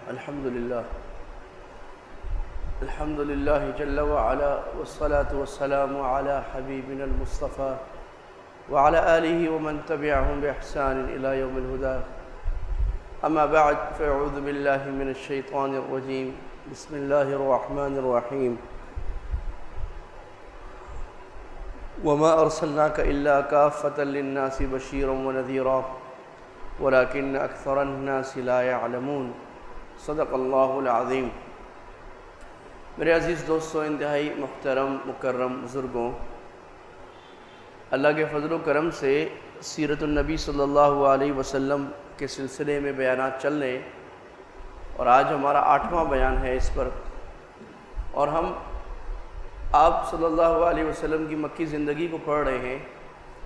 الحمد لله جل وعلا والصلاة والسلام على حبيبنا المصطفى وعلى آله ومن تبعهم بإحسان إلى يوم الهدى. أما بعد فأعوذ بالله من الشيطان الرجيم. بسم الله الرحمن الرحيم. وما أرسلناك إلا كافة للناس بشيرا ونذيرا ولكن أكثر الناس لا يعلمون. صدق اللہ العظیم. میرے عزیز دوستوں، انتہائی محترم مکرم بزرگوں، اللہ کے فضل و کرم سے سیرت النبی صلی اللہ علیہ وسلم کے سلسلے میں بیانات چل رہے ہیں اور آج ہمارا 8واں بیان ہے اس پر، اور ہم آپ صلی اللہ علیہ وسلم کی مکی زندگی کو پڑھ رہے ہیں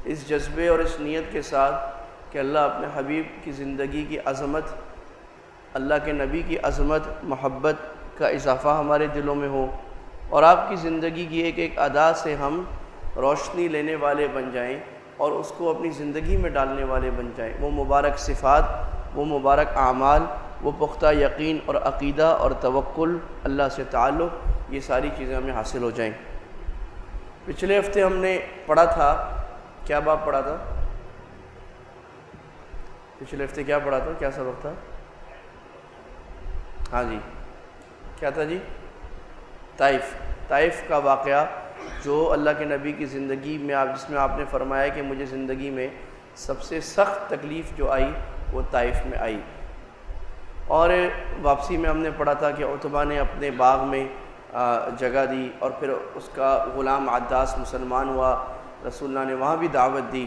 اس جذبے اور اس نیت کے ساتھ کہ اللہ اپنے حبیب کی زندگی کی عظمت، اللہ کے نبی کی عظمت، محبت کا اضافہ ہمارے دلوں میں ہو، اور آپ کی زندگی کی ایک ایک ادا سے ہم روشنی لینے والے بن جائیں اور اس کو اپنی زندگی میں ڈالنے والے بن جائیں. وہ مبارک صفات، وہ مبارک اعمال، وہ پختہ یقین اور عقیدہ اور توکل، اللہ سے تعلق، یہ ساری چیزیں ہمیں حاصل ہو جائیں. پچھلے ہفتے ہم نے پڑھا تھا، کیا باب پڑھا تھا؟ پچھلے ہفتے کیا پڑھا تھا؟ کیا سبق تھا؟ ہاں جی، کیا تھا جی؟ طائف کا واقعہ، جو اللہ کے نبی کی زندگی میں جس میں آپ نے فرمایا کہ مجھے زندگی میں سب سے سخت تکلیف جو آئی وہ طائف میں آئی. اور واپسی میں ہم نے پڑھا تھا کہ عتبہ نے اپنے باغ میں جگہ دی اور پھر اس کا غلام عداس مسلمان ہوا، رسول اللہ نے وہاں بھی دعوت دی.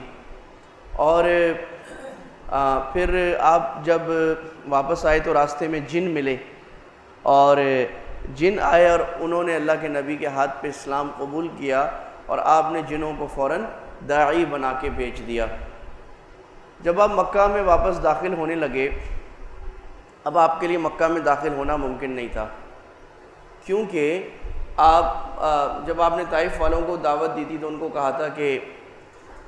اور پھر آپ جب واپس آئے تو راستے میں جن ملے، اور جن آئے اور انہوں نے اللہ کے نبی کے ہاتھ پہ اسلام قبول کیا، اور آپ نے جنوں کو فوراً داعی بنا کے بھیج دیا. جب آپ مکہ میں واپس داخل ہونے لگے، اب آپ کے لیے مکہ میں داخل ہونا ممکن نہیں تھا، کیونکہ آپ جب آپ نے طائف والوں کو دعوت دی تھی تو ان کو کہا تھا کہ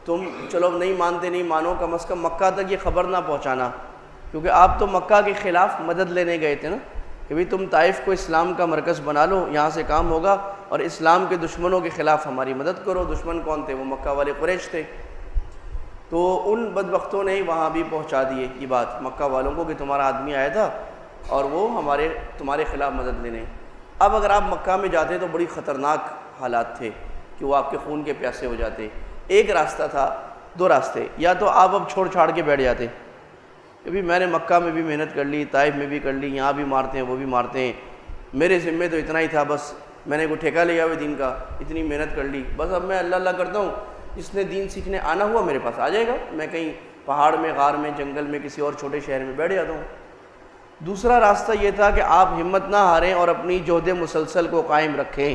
تم چلو نہیں مانتے نہیں مانو، کم از کم مکہ تک یہ خبر نہ پہنچانا، کیونکہ آپ تو مکہ کے خلاف مدد لینے گئے تھے نا، کہ بھئی تم طائف کو اسلام کا مرکز بنا لو، یہاں سے کام ہوگا، اور اسلام کے دشمنوں کے خلاف ہماری مدد کرو. دشمن کون تھے؟ وہ مکہ والے قریش تھے. تو ان بدبختوں نے وہاں بھی پہنچا دیے یہ بات مکہ والوں کو کہ تمہارا آدمی آیا تھا اور وہ تمہارے خلاف مدد لینے. اب اگر آپ مکہ میں جاتے تو بڑی خطرناک حالات تھے کہ وہ آپ کے خون کے پیاسے ہو جاتے. ایک راستہ تھا، دو راستے، یا تو آپ اب چھوڑ چھاڑ کے بیٹھ جاتے کہ بھی میں نے مکہ میں بھی محنت کر لی، طائف میں بھی کر لی، یہاں بھی مارتے ہیں وہ بھی مارتے ہیں، میرے ذمے تو اتنا ہی تھا، بس میں نے کوئی ٹھیکہ لیا ہوئے دین کا، اتنی محنت کر لی، بس اب میں اللہ اللہ کرتا ہوں، جس نے دین سیکھنے آنا ہوا میرے پاس آ جائے گا، میں کہیں پہاڑ میں، غار میں، جنگل میں، کسی اور چھوٹے شہر میں بیٹھ جاتا ہوں. دوسرا راستہ یہ تھا کہ آپ ہمت نہ ہاریں اور اپنی جہد مسلسل کو قائم رکھیں،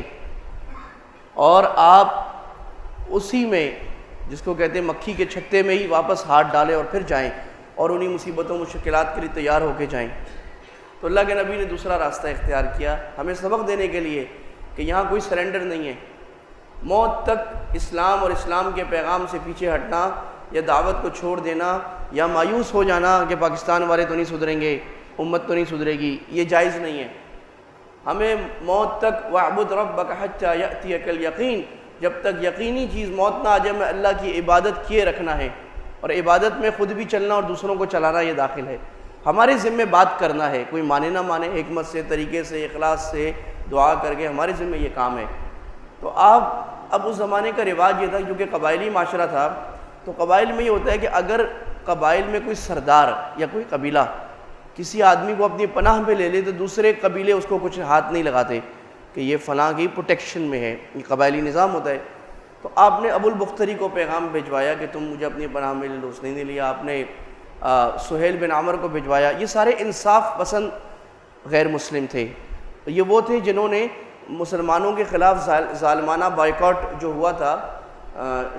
اور آپ اسی میں، جس کو کہتے ہیں مکھی کے چھتے میں ہی واپس ہاتھ ڈالیں اور پھر جائیں اور انہی مصیبتوں مشکلات کے لیے تیار ہو کے جائیں. تو اللہ کے نبی نے دوسرا راستہ اختیار کیا ہمیں سبق دینے کے لیے کہ یہاں کوئی سرنڈر نہیں ہے. موت تک اسلام اور اسلام کے پیغام سے پیچھے ہٹنا، یا دعوت کو چھوڑ دینا، یا مایوس ہو جانا کہ پاکستان والے تو نہیں سدھریں گے، امت تو نہیں سدھرے گی، یہ جائز نہیں ہے. ہمیں موت تک وَاعْبُدْ رَبَّكَ حَتَّى يَأْتِيَكَ الْيَقِينُ، جب تک یقینی چیز موت نہ آ جائے میں اللہ کی عبادت کیے رکھنا ہے، اور عبادت میں خود بھی چلنا اور دوسروں کو چلانا یہ داخل ہے. ہمارے ذمہ بات کرنا ہے، کوئی مانے نہ مانے، حکمت سے، طریقے سے، اخلاص سے، دعا کر کے ہمارے ذمہ یہ کام ہے. تو اب اس زمانے کا رواج یہ تھا، کیونکہ قبائلی معاشرہ تھا، تو قبائل میں یہ ہوتا ہے کہ اگر قبائل میں کوئی سردار یا کوئی قبیلہ کسی آدمی کو اپنی پناہ میں لے لے تو دوسرے قبیلے اس کو کچھ ہاتھ نہیں لگاتے کہ یہ فلاں کی پروٹیکشن میں ہے، یہ قبائلی نظام ہوتا ہے. تو آپ نے ابو البختری کو پیغام بھجوایا کہ تم مجھے اپنی پناہ میں لے لو، اس نے نہیں لیا. آپ نے سہیل بن عمر کو بھجوایا. یہ سارے انصاف پسند غیر مسلم تھے. یہ وہ تھے جنہوں نے مسلمانوں کے خلاف ظالمانہ بائیکاٹ جو ہوا تھا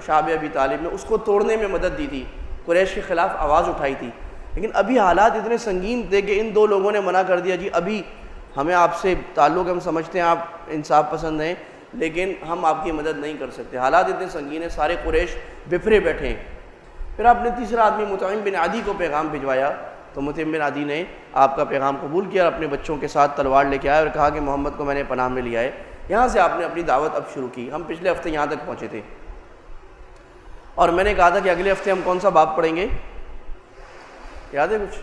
شعب ابی طالب میں، اس کو توڑنے میں مدد دی تھی، قریش کے خلاف آواز اٹھائی تھی. لیکن ابھی حالات اتنے سنگین تھے کہ ان دو لوگوں نے منع کر دیا، جی ابھی ہمیں آپ سے تعلق، ہم سمجھتے ہیں آپ انصاف پسند ہیں لیکن ہم آپ کی مدد نہیں کر سکتے. حالات اتنے سنگین ہیں، سارے قریش بفرے بیٹھے ہیں. پھر آپ نے تیسرا آدمی مطعم بن عدی کو پیغام بھجوایا تو مطعم بن عدی نے آپ کا پیغام قبول کیا اور اپنے بچوں کے ساتھ تلوار لے کے آئے اور کہا کہ محمد کو میں نے پناہ میں لیا ہے۔ یہاں سے آپ نے اپنی دعوت اب شروع کی۔ ہم پچھلے ہفتے یہاں تک پہنچے تھے اور میں نے کہا تھا کہ اگلے ہفتے ہم کون سا باب پڑھیں گے، یاد ہے کچھ؟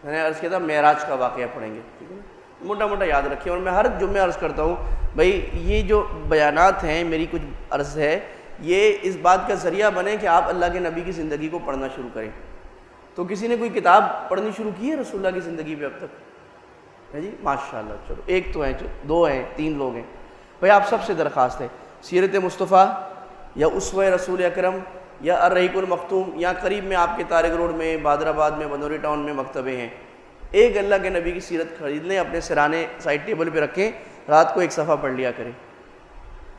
میں نے عرض کیا تھا معراج کا واقعہ پڑھیں گے، ٹھیک ہے نا، موٹا موٹا یاد رکھیں۔ اور میں ہر جمعہ عرض کرتا ہوں بھائی یہ جو بیانات ہیں، میری کچھ عرض ہے، یہ اس بات کا ذریعہ بنے کہ آپ اللہ کے نبی کی زندگی کو پڑھنا شروع کریں۔ تو کسی نے کوئی کتاب پڑھنی شروع کی ہے رسول اللہ کی زندگی پہ اب تک؟ ہے جی، ماشاءاللہ، چلو ایک تو ہیں، دو ہیں، تین لوگ ہیں۔ بھائی آپ سب سے درخواست ہے، سیرت مصطفیٰ یا اسوہ رسول اکرم یا الرحیق المختوم، یا قریب میں آپ کے طارق روڈ میں، بہادر آباد میں، بنوری ٹاؤن میں مکتبے ہیں، ایک اللہ کے نبی کی سیرت خرید لیں، اپنے سرانے سائڈ ٹیبل پہ رکھیں، رات کو ایک صفحہ پڑھ لیا کریں۔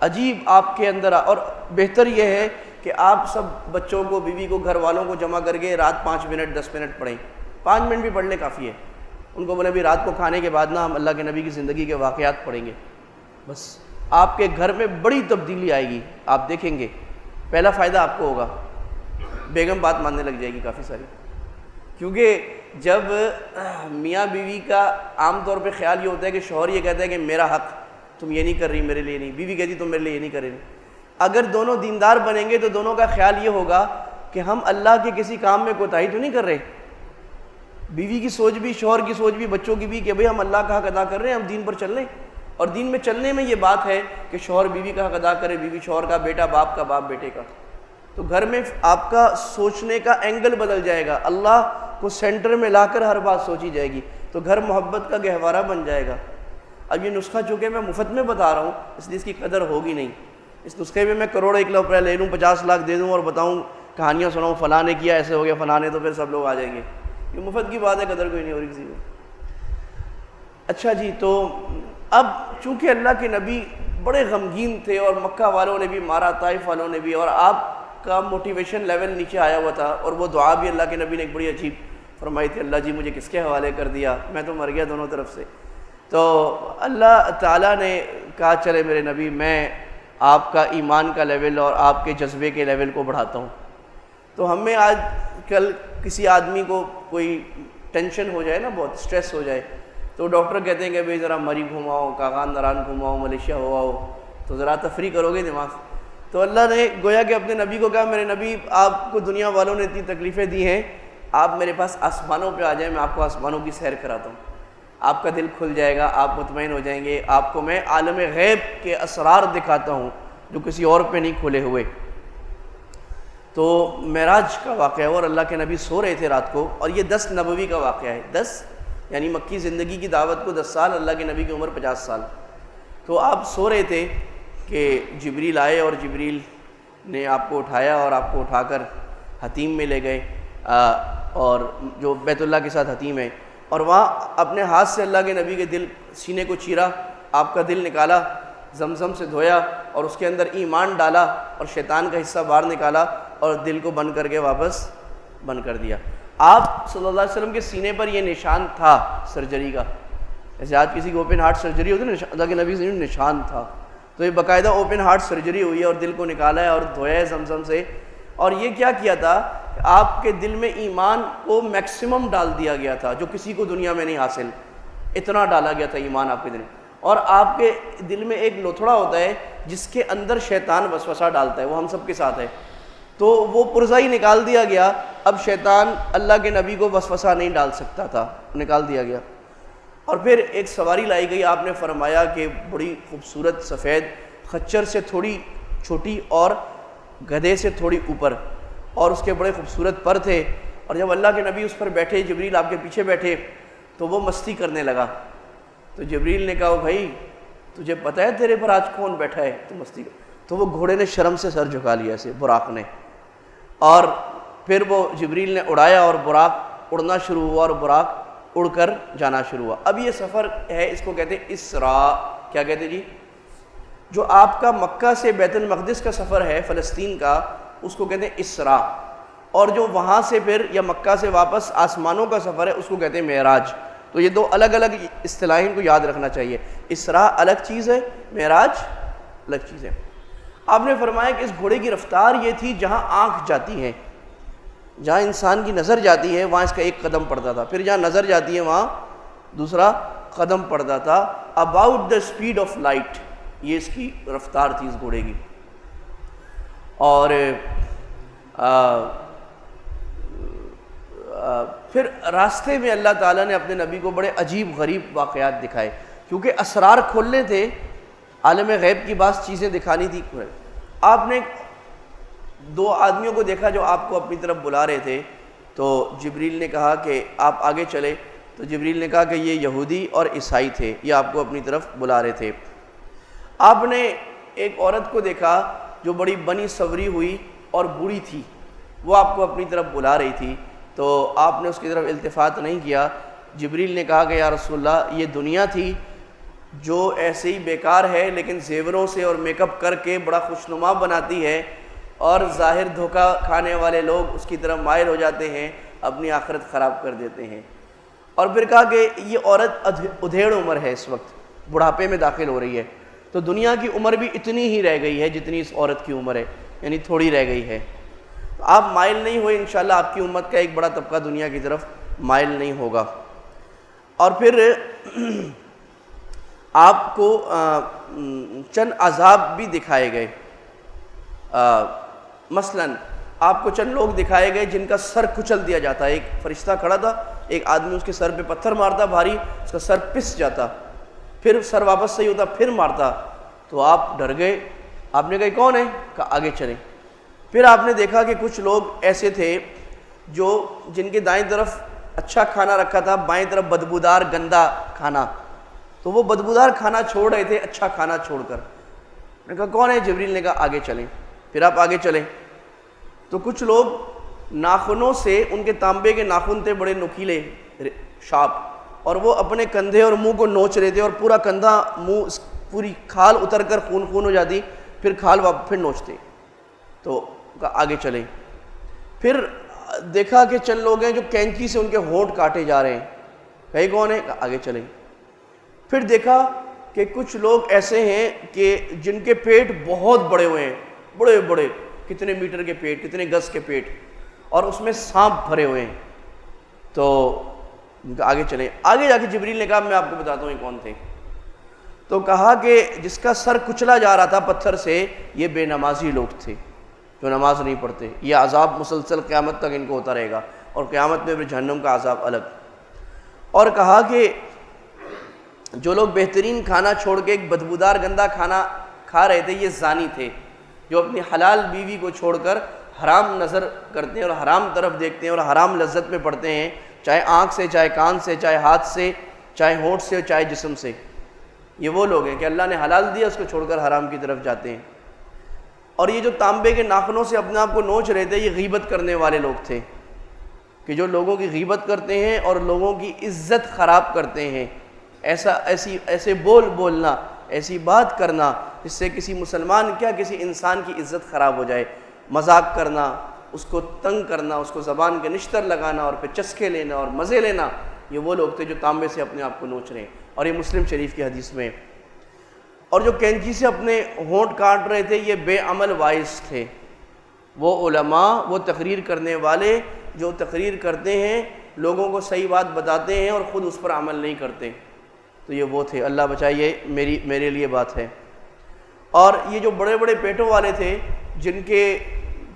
عجیب آپ کے اندر، اور بہتر یہ ہے کہ آپ سب بچوں کو، بیوی کو، گھر والوں کو جمع کر کے رات 5 منٹ 10 منٹ پڑھیں، 5 منٹ بھی پڑھ لیں کافی ہے۔ ان کو بولے بھی رات کو کھانے کے بعد نا ہم اللہ کے نبی کی زندگی کے واقعات پڑھیں گے، بس آپ کے گھر میں بڑی تبدیلی آئے گی، آپ دیکھیں گے۔ پہلا فائدہ آپ کو ہوگا، بیگم بات ماننے لگ جائے گی کافی ساری، کیونکہ جب میاں بیوی کا عام طور پہ خیال یہ ہوتا ہے کہ شوہر یہ کہتا ہے کہ میرا حق تم یہ نہیں کر رہی، میرے لیے نہیں، بیوی کہتی تم میرے لیے یہ نہیں کر رہی۔ اگر دونوں دیندار بنیں گے تو دونوں کا خیال یہ ہوگا کہ ہم اللہ کے کسی کام میں کوتاہی تو نہیں کر رہے۔ بیوی کی سوچ بھی، شوہر کی سوچ بھی، بچوں کی بھی کہ بھئی ہم اللہ کا حق ادا کر رہے ہیں، ہم دین پر چل رہے ہیں۔ اور دین میں چلنے میں یہ بات ہے کہ شوہر بیوی کا حق ادا کرے، بیوی شوہر کا، بیٹا باپ کا، باپ بیٹے کا۔ تو گھر میں آپ کا سوچنے کا اینگل بدل جائے گا، اللہ کو سینٹر میں لا کر ہر بات سوچی جائے گی، تو گھر محبت کا گہوارہ بن جائے گا۔ اب یہ نسخہ چونکہ میں مفت میں بتا رہا ہوں اس لیے اس کی قدر ہوگی نہیں۔ اس نسخے میں کروڑ 1 روپیہ لے لوں، 50 لاکھ دے دوں اور بتاؤں، کہانیاں سناؤں، فلاں نے کیا ایسے ہو گیا، فلاں نے، تو پھر سب لوگ آ جائیں گے۔ یہ مفت کی بات ہے، قدر کوئی نہیں ہو رہی کسی کو۔ اچھا جی، تو اب چونکہ اللہ کے نبی بڑے غمگین تھے اور مکہ والوں نے بھی مارا، طائف والوں نے بھی، اور آپ کا موٹیویشن لیول نیچے آیا ہوا تھا، اور وہ دعا بھی اللہ کے نبی نے ایک بڑی عجیب فرمائی تھی، اللہ جی مجھے کس کے حوالے کر دیا، میں تو مر گیا دونوں طرف سے۔ تو اللہ تعالیٰ نے کہا چلے میرے نبی، میں آپ کا ایمان کا لیول اور آپ کے جذبے کے لیول کو بڑھاتا ہوں۔ تو ہم میں آج کل کسی آدمی کو کوئی ٹینشن ہو جائے نا، بہت سٹریس ہو جائے، تو ڈاکٹر کہتے ہیں کہ بھئی ذرا مری گھماؤ، کاغان نران گھماؤ، ملیشیا ہو آؤ، تو ذرا تفریح کرو گے دماغ۔ تو اللہ نے گویا کہ اپنے نبی کو کہا، میرے نبی آپ کو دنیا والوں نے اتنی تکلیفیں دی ہیں، آپ میرے پاس آسمانوں پہ آ جائیں، میں آپ کو آسمانوں کی سیر کراتا ہوں، آپ کا دل کھل جائے گا، آپ مطمئن ہو جائیں گے، آپ کو میں عالم غیب کے اسرار دکھاتا ہوں جو کسی اور پہ نہیں کھلے ہوئے۔ تو معراج کا واقعہ ہے، اور اللہ کے نبی سو رہے تھے رات کو، اور یہ 10 نبوی کا واقعہ ہے، 10 یعنی مکی زندگی کی دعوت کو 10 سال، اللہ کے نبی کی عمر 50 سال۔ تو آپ سو رہے تھے کہ جبریل آئے، اور جبریل نے آپ کو اٹھایا اور آپ کو اٹھا کر حتیم میں لے گئے، اور جو بیت اللہ کے ساتھ حتیم ہے، اور وہاں اپنے ہاتھ سے اللہ کے نبی کے دل سینے کو چیرا، آپ کا دل نکالا، زمزم سے دھویا اور اس کے اندر ایمان ڈالا اور شیطان کا حصہ باہر نکالا اور دل کو بند کر کے واپس بند کر دیا۔ آپ صلی اللہ علیہ وسلم کے سینے پر یہ نشان تھا سرجری کا، جیسے آج کسی کی اوپن ہارٹ سرجری ہوتی ہے نا، اللہ کے نبی سے نشان تھا، تو یہ باقاعدہ اوپن ہارٹ سرجری ہوئی ہے اور دل کو نکالا ہے اور دھویا ہے زمزم سے۔ اور یہ کیا کیا تھا کہ آپ کے دل میں ایمان کو میکسیمم ڈال دیا گیا تھا، جو کسی کو دنیا میں نہیں حاصل، اتنا ڈالا گیا تھا ایمان آپ کے دل میں۔ اور آپ کے دل میں ایک لوتھڑا ہوتا ہے جس کے اندر شیطان وسوسہ ڈالتا ہے، وہ ہم سب کے ساتھ ہے، تو وہ پرزہ ہی نکال دیا گیا، اب شیطان اللہ کے نبی کو وسوسہ نہیں ڈال سکتا تھا، نکال دیا گیا۔ اور پھر ایک سواری لائی گئی، آپ نے فرمایا کہ بڑی خوبصورت سفید، خچر سے تھوڑی چھوٹی اور گدھے سے تھوڑی اوپر، اور اس کے بڑے خوبصورت پر تھے، اور جب اللہ کے نبی اس پر بیٹھے، جبریل آپ کے پیچھے بیٹھے، تو وہ مستی کرنے لگا۔ تو جبریل نے کہا، بھائی تجھے پتہ ہے تیرے پر آج کون بیٹھا ہے، تو مستی کر۔ تو وہ گھوڑے نے شرم سے سر جھکا لیا ایسے، براق نے، اور پھر وہ جبریل نے اڑایا اور براق اڑنا شروع ہوا، اور براق اڑ کر جانا شروع ہوا۔ اب یہ سفر ہے، اس کو کہتے ہیں اسراء۔ کیا کہتے ہیں جی؟ جو آپ کا مکہ سے بیت المقدس کا سفر ہے فلسطین کا، اس کو کہتے ہیں اسراء، اور جو وہاں سے پھر یا مکہ سے واپس آسمانوں کا سفر ہے اس کو کہتے ہیں معراج۔ تو یہ دو الگ الگ اصطلاحیں کو یاد رکھنا چاہیے، اسراء الگ چیز ہے، معراج الگ چیز ہے۔ آپ نے فرمایا کہ اس گھوڑے کی رفتار یہ تھی جہاں آنکھ جاتی ہے، جہاں انسان کی نظر جاتی ہے وہاں اس کا ایک قدم پڑتا تھا، پھر جہاں نظر جاتی ہے وہاں دوسرا قدم پڑتا تھا. About the speed of light, یہ اس کی رفتار تھی اس گھوڑے کی. اور پھر راستے میں اللہ تعالیٰ نے اپنے نبی کو بڑے عجیب غریب واقعات دکھائے، کیونکہ اسرار کھولنے تھے، عالم غیب کی بعض چیزیں دکھانی تھی. آپ نے دو آدمیوں کو دیکھا جو آپ کو اپنی طرف بلا رہے تھے، تو جبریل نے کہا کہ آپ آگے چلے، تو جبریل نے کہا کہ یہ یہودی اور عیسائی تھے، یہ آپ کو اپنی طرف بلا رہے تھے. آپ نے ایک عورت کو دیکھا جو بڑی بنی سوری ہوئی اور بوڑھی تھی، وہ آپ کو اپنی طرف بلا رہی تھی، تو آپ نے اس کی طرف التفات نہیں کیا. جبریل نے کہا کہ یا رسول اللہ، یہ دنیا تھی جو ایسے ہی بیکار ہے لیکن زیوروں سے اور میک اپ کر کے بڑا خوشنما بناتی ہے، اور ظاہر دھوکہ کھانے والے لوگ اس کی طرف مائل ہو جاتے ہیں، اپنی آخرت خراب کر دیتے ہیں. اور پھر کہا کہ یہ عورت ادھیڑ عمر ہے، اس وقت بڑھاپے میں داخل ہو رہی ہے، تو دنیا کی عمر بھی اتنی ہی رہ گئی ہے جتنی اس عورت کی عمر ہے، یعنی تھوڑی رہ گئی ہے. تو آپ مائل نہیں ہوئے، انشاءاللہ آپ کی امت کا ایک بڑا طبقہ دنیا کی طرف مائل نہیں ہوگا. اور پھر آپ کو چند عذاب بھی دکھائے گئے. مثلاً آپ کو چند لوگ دکھائے گئے جن کا سر کچل دیا جاتا ہے. ایک فرشتہ کھڑا تھا، ایک آدمی اس کے سر پہ پتھر مارتا بھاری، اس کا سر پس جاتا، پھر سر واپس صحیح ہوتا، پھر مارتا. تو آپ ڈر گئے، آپ نے کہا کون ہے؟ کہا آگے چلیں. پھر آپ نے دیکھا کہ کچھ لوگ ایسے تھے جو جن کے دائیں طرف اچھا کھانا رکھا تھا، بائیں طرف بدبودار گندا کھانا، تو وہ بدبودار کھانا چھوڑ رہے تھے اچھا کھانا چھوڑ کر. میں نے کہا کون ہے؟ جبریل نے کہا آگے چلیں. پھر آپ آگے چلیں تو کچھ لوگ ناخنوں سے، ان کے تانبے کے ناخن تھے بڑے نکیلے شارپ، اور وہ اپنے کندھے اور منہ کو نوچ رہے تھے، اور پورا کندھا منہ پوری کھال اتر کر خون خون ہو جاتی، پھر کھال پھر نوچتے. تو آگے چلیں. پھر دیکھا کہ چند لوگ ہیں جو کینچی سے ان کے ہونٹ کاٹے جا رہے ہیں، کہیں کون ہے؟ آگے چلیں. پھر دیکھا کہ کچھ لوگ ایسے ہیں کہ جن کے پیٹ بہت بڑے ہوئے ہیں، بڑے بڑے، کتنے میٹر کے پیٹ، کتنے گز کے پیٹ، اور اس میں سانپ بھرے ہوئے ہیں. تو آگے چلیں. آگے جا کے جبریل نے کہا میں آپ کو بتاتا ہوں یہ کون تھے. تو کہا کہ جس کا سر کچلا جا رہا تھا پتھر سے، یہ بے نمازی لوگ تھے جو نماز نہیں پڑھتے. یہ عذاب مسلسل قیامت تک ان کو ہوتا رہے گا، اور قیامت میں پھر جہنم کا عذاب الگ. اور کہا کہ جو لوگ بہترین کھانا چھوڑ کے ایک بدبودار گندا کھانا کھا رہے تھے، یہ زانی تھے جو اپنی حلال بیوی کو چھوڑ کر حرام نظر کرتے ہیں اور حرام طرف دیکھتے ہیں اور حرام لذت میں پڑتے ہیں، چاہے آنکھ سے، چاہے کان سے، چاہے ہاتھ سے، چاہے ہونٹ سے، چاہے جسم سے. یہ وہ لوگ ہیں کہ اللہ نے حلال دیا اس کو چھوڑ کر حرام کی طرف جاتے ہیں. اور یہ جو تانبے کے ناخنوں سے اپنے آپ کو نوچ رہے تھے، یہ غیبت کرنے والے لوگ تھے کہ جو لوگوں کی غیبت کرتے ہیں اور لوگوں کی عزت خراب کرتے ہیں. ایسے بولنا، ایسی بات کرنا جس سے کسی مسلمان کیا کسی انسان کی عزت خراب ہو جائے. مذاق کرنا، اس کو تنگ کرنا، اس کو زبان کے نشتر لگانا اور پھر چسکے لینا اور مزے لینا، یہ وہ لوگ تھے جو تانبے سے اپنے آپ کو نوچ رہے ہیں. اور یہ مسلم شریف کی حدیث میں. اور جو کینچی سے اپنے ہونٹ کاٹ رہے تھے، یہ بے عمل وائز تھے. وہ علماء، وہ تقریر کرنے والے جو تقریر کرتے ہیں، لوگوں کو صحیح بات بتاتے ہیں اور خود اس پر عمل نہیں کرتے، تو یہ وہ تھے. اللہ بچائیے، میرے لیے بات ہے. اور یہ جو بڑے بڑے پیٹوں والے تھے جن کے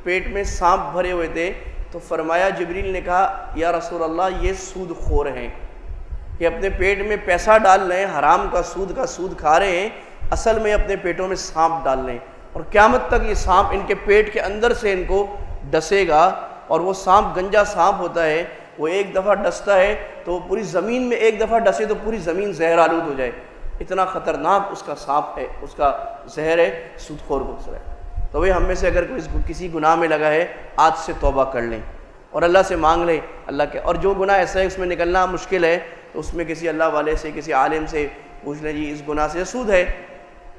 پیٹ میں سانپ بھرے ہوئے تھے، تو فرمایا، جبریل نے کہا یا رسول اللہ یہ سود خور ہیں، کہ اپنے پیٹ میں پیسہ ڈال رہے ہیں، حرام کا سود کھا رہے ہیں، اصل میں اپنے پیٹوں میں سانپ ڈال لیں، اور قیامت تک یہ سانپ ان کے پیٹ کے اندر سے ان کو ڈسے گا. اور وہ سانپ گنجا سانپ ہوتا ہے، وہ ایک دفعہ ڈستا ہے تو وہ پوری زمین میں ایک دفعہ ڈسے تو پوری زمین زہر آلود ہو جائے، اتنا خطرناک اس کا سانپ ہے، اس کا زہر ہے، سود خور گزر ہے. تو وہ ہم میں سے اگر کوئی کسی گناہ میں لگا ہے، آج سے توبہ کر لیں اور اللہ سے مانگ لیں اللہ کے. اور جو گناہ ایسا ہے اس میں نکلنا مشکل ہے، تو اس میں کسی اللہ والے سے، کسی عالم سے پوچھ لیں، جی اس گناہ سے سود ہے.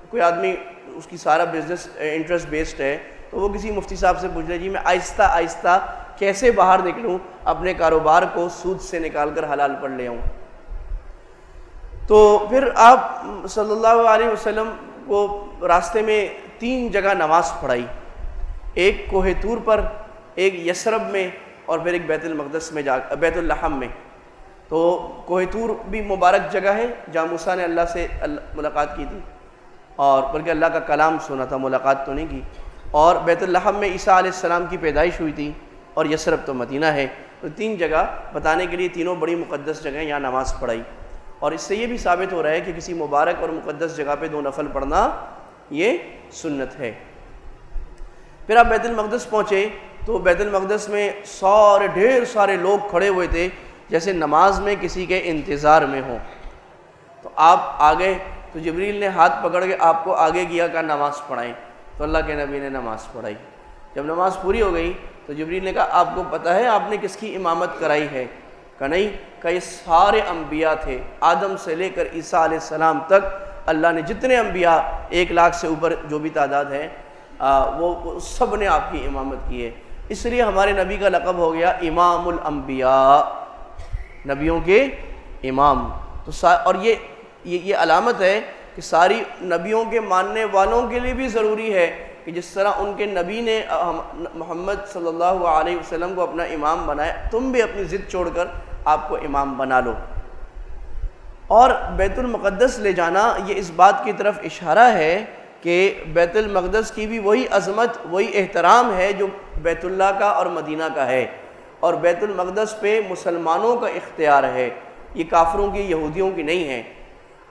کوئی آدمی اس کی سارا بزنس انٹرسٹ بیسڈ ہے، تو وہ کسی مفتی صاحب سے پوچھ لیں، جی میں آہستہ آہستہ کیسے باہر نکلوں، اپنے کاروبار کو سود سے نکال کر حلال پر لے آؤں. تو پھر آپ صلی اللہ علیہ وسلم کو راستے میں 3 جگہ نماز پڑھائی، ایک کوہ طور پر، ایک یثرب میں، اور پھر ایک بیت المقدس میں بیت اللحم میں. تو کوہ طور بھی مبارک جگہ ہے جہاں موسیٰ نے اللہ سے ملاقات کی تھی، اور بلکہ اللہ کا کلام سنا تھا، ملاقات تو نہیں کی. اور بیت اللحم میں عیسیٰ علیہ السلام کی پیدائش ہوئی تھی، اور یثرب تو مدینہ ہے. تو 3 جگہ بتانے کے لیے تینوں بڑی مقدس جگہیں یہاں نماز پڑھائی. اور اس سے یہ بھی ثابت ہو رہا ہے کہ کسی مبارک اور مقدس جگہ پہ 2 نفل پڑھنا یہ سنت ہے. پھر آپ بیت المقدس پہنچے تو بیت المقدس میں ڈھیر سارے لوگ کھڑے ہوئے تھے جیسے نماز میں کسی کے انتظار میں ہوں. تو آپ آگے، تو جبریل نے ہاتھ پکڑ کے آپ کو آگے کیا کہ نماز پڑھائیں. تو اللہ کے نبی نے نماز پڑھائی. جب نماز پوری ہو گئی تو جبریل نے کہا آپ کو پتہ ہے آپ نے کس کی امامت کرائی ہے؟ کہ نہیں. کہ یہ سارے انبیاء تھے، آدم سے لے کر عیسیٰ علیہ السلام تک اللہ نے جتنے انبیاء 1 لاکھ سے اوپر جو بھی تعداد ہے وہ سب نے آپ کی امامت کی ہے. اس لیے ہمارے نبی کا لقب ہو گیا امام الانبیاء، نبیوں کے امام. تو اور یہ علامت ہے کہ ساری نبیوں کے ماننے والوں کے لیے بھی ضروری ہے کہ جس طرح ان کے نبی نے محمد صلی اللہ علیہ وسلم کو اپنا امام بنایا، تم بھی اپنی ضد چھوڑ کر آپ کو امام بنا لو. اور بیت المقدس لے جانا یہ اس بات کی طرف اشارہ ہے کہ بیت المقدس کی بھی وہی عظمت، وہی احترام ہے جو بیت اللہ کا اور مدینہ کا ہے. اور بیت المقدس پہ مسلمانوں کا اختیار ہے، یہ کافروں کی، یہودیوں کی نہیں ہے.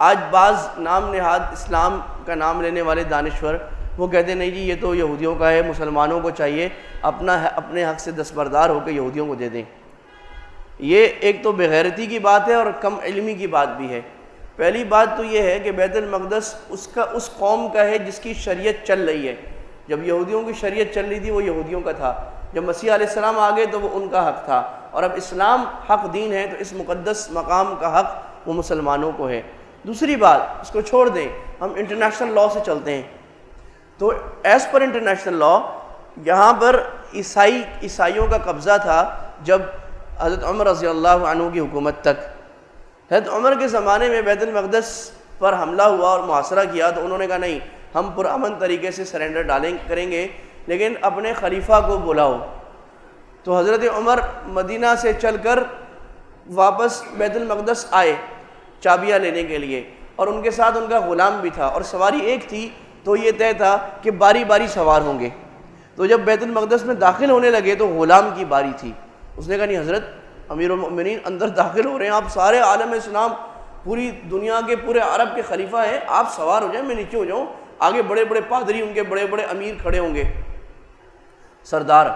آج بعض نام نہاد اسلام کا نام لینے والے دانشور وہ کہتے ہیں نہیں جی یہ تو یہودیوں کا ہے، مسلمانوں کو چاہیے اپنے حق سے دستبردار ہو کے یہودیوں کو دے دیں. یہ ایک تو بغیرتی کی بات ہے اور کم علمی کی بات بھی ہے. پہلی بات تو یہ ہے کہ بیت المقدس اس قوم کا ہے جس کی شریعت چل رہی ہے. جب یہودیوں کی شریعت چل رہی تھی وہ یہودیوں کا تھا، جب مسیح علیہ السلام آ گئے تو وہ ان کا حق تھا، اور اب اسلام حق دین ہے تو اس مقدس مقام کا حق وہ مسلمانوں کو ہے. دوسری بات اس کو چھوڑ دیں، ہم انٹرنیشنل لاء سے چلتے ہیں. تو ایز پر انٹرنیشنل لاء یہاں پر عیسائیوں کا قبضہ تھا جب حضرت عمر رضی اللہ عنہ کی حکومت تک. حضرت عمر کے زمانے میں بیت المقدس پر حملہ ہوا اور محاصرہ کیا تو انہوں نے کہا نہیں ہم پرامن طریقے سے سرنڈر کریں گے لیکن اپنے خلیفہ کو بلاؤ. تو حضرت عمر مدینہ سے چل کر واپس بیت المقدس آئے چابیاں لینے کے لیے، اور ان کے ساتھ ان کا غلام بھی تھا، اور سواری ایک تھی تو یہ طے تھا کہ باری باری سوار ہوں گے. تو جب بیت المقدس میں داخل ہونے لگے تو غلام کی باری تھی. اس نے کہا نہیں حضرت امیر المؤمنین اندر داخل ہو رہے ہیں، آپ سارے عالم اسلام پوری دنیا کے پورے عرب کے خلیفہ ہیں، آپ سوار ہو جائیں، میں نیچے ہو جاؤں. آگے بڑے بڑے پادری، ان کے بڑے بڑے امیر کھڑے ہوں گے، سردار.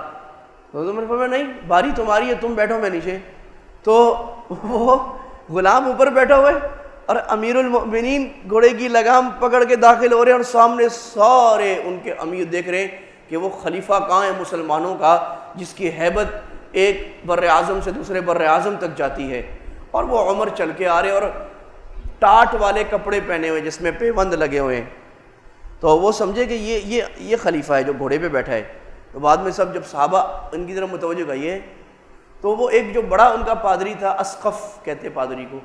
تو میں نے فرمایا نہیں باری تمہاری ہے، تم بیٹھو میں نیچے. تو وہ غلام اوپر بیٹھا ہوئے اور امیر المؤمنین گھوڑے کی لگام پکڑ کے داخل ہو رہے ہیں، اور سامنے سارے ان کے امیر دیکھ رہے ہیں کہ وہ خلیفہ کہاں ہے مسلمانوں کا جس کی ہیبت ایک بر اعظم سے دوسرے بر اعظم تک جاتی ہے. اور وہ عمر چل کے آ رہے اور ٹاٹ والے کپڑے پہنے ہوئے جس میں پیوند لگے ہوئے ہیں. تو وہ سمجھے کہ یہ خلیفہ ہے جو گھوڑے پہ بیٹھا ہے. تو بعد میں سب جب صحابہ ان کی طرف متوجہ گئے تو وہ ایک جو بڑا ان کا پادری تھا، اسقف کہتے پادری کو،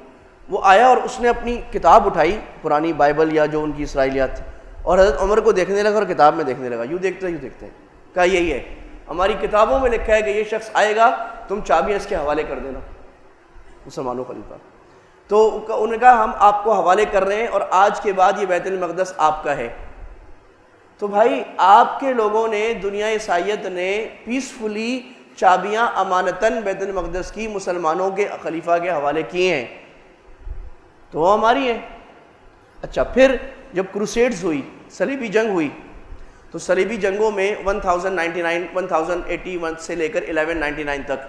وہ آیا اور اس نے اپنی کتاب اٹھائی، پرانی بائبل یا جو ان کی اسرائیلیات، اور حضرت عمر کو دیکھنے لگا اور کتاب میں دیکھنے لگا. یوں دیکھتے ہیں. کہا یہی ہے، ہماری کتابوں میں لکھا ہے کہ یہ شخص آئے گا، تم چابیاں اس کے حوالے کر دینا مسلمانوں خلیفہ. تو انہوں نے کہا ہم آپ کو حوالے کر رہے ہیں اور آج کے بعد یہ بیت المقدس آپ کا ہے. تو بھائی آپ کے لوگوں نے، دنیا عیسائیت نے پیسفلی چابیاں امانتاً بیت المقدس کی مسلمانوں کے خلیفہ کے حوالے کیے ہیں، تو وہ ہماری ہیں. اچھا پھر جب کروسیڈز ہوئی، صلیبی جنگ ہوئی، تو صلیبی جنگوں میں 1081 سے لے کر 1199 تک،